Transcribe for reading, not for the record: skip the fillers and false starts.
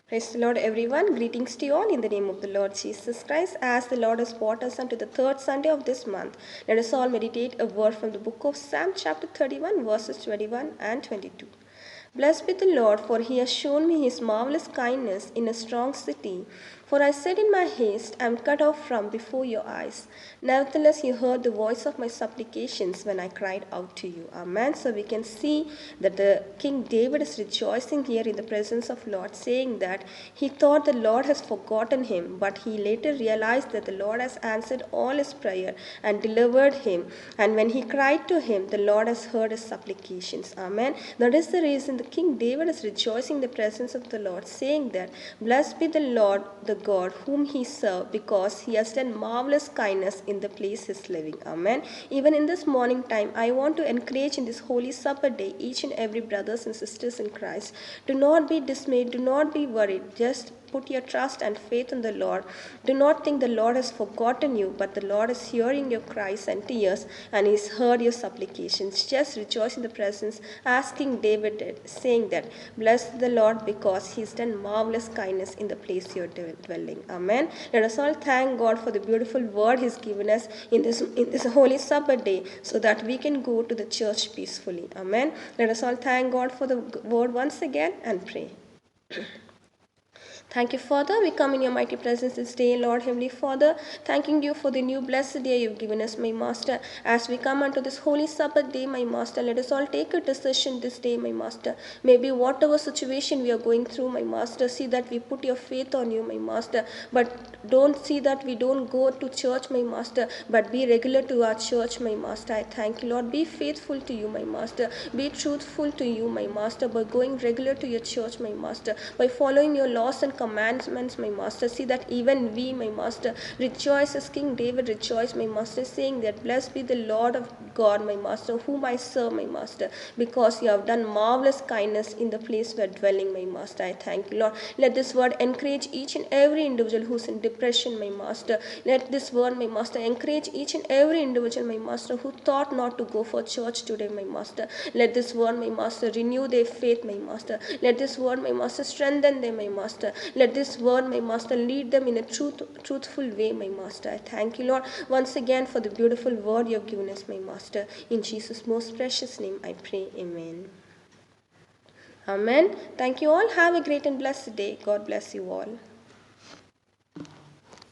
Praise the Lord, everyone. Greetings to you all in the name of the Lord Jesus Christ. As the Lord has brought us unto the third Sunday of this month, let us all meditate a word from the book of Psalm, chapter 31, verses 21 and 22. Blessed be the Lord, for he has shown me his marvelous kindness in a strong city. For I said in my haste, I am cut off from before your eyes. Nevertheless, you heard the voice of my supplications when I cried out to you. Amen. So we can see that the King David is rejoicing here in the presence of Lord, saying that he thought the Lord has forgotten him, but he later realized that the Lord has answered all his prayer and delivered him. And when he cried to him, the Lord has heard his supplications. Amen. That is the reason the King David is rejoicing in the presence of the Lord, saying that, blessed be the Lord, the God whom he served, because he has done marvelous kindness in the place he is living. Amen. Even in this morning time, I want to encourage in this Holy Supper day each and every brothers and sisters in Christ. Do not be dismayed, do not be worried. Just put your trust and faith in the Lord. Do not think the Lord has forgotten you, but the Lord is hearing your cries and tears, and He's heard your supplications. Just rejoice in the presence, as King David did, saying that, bless the Lord because He's done marvelous kindness in the place you're dwelling. Amen. Let us all thank God for the beautiful word He's given us in this Holy Supper day, so that we can go to the church peacefully. Amen. Let us all thank God for the word once again and pray. Thank you, Father. We come in your mighty presence this day, Lord Heavenly Father, thanking you for the new blessed day you've given us, my Master. As we come unto this Holy Supper day, my Master, let us all take a decision this day, my Master. Maybe whatever situation we are going through, my Master, see that we put your faith on you, my Master. But don't see that we don't go to church, my Master, but be regular to our church, my Master. I thank you, Lord. Be faithful to you, my Master. Be truthful to you, my Master, by going regular to your church, my Master, by following your laws and commandments, my Master. See that even we, my Master, rejoice as King David rejoiced, my Master, saying that, blessed be the Lord of God, my Master, whom I serve, my Master, because you have done marvelous kindness in the place we are dwelling, my Master. I thank you, Lord. Let this word encourage each and every individual who's in depression, my Master. Let this word, my Master, encourage each and every individual, my Master, who thought not to go for church today, my Master. Let this word, my Master, renew their faith, my Master. Let this word, my Master, strengthen them, my Master. Let this word, my Master, lead them in a truthful way, my Master. I thank you, Lord, once again for the beautiful word you have given us, my Master. In Jesus' most precious name, I pray. Amen. Amen. Thank you all. Have a great and blessed day. God bless you all.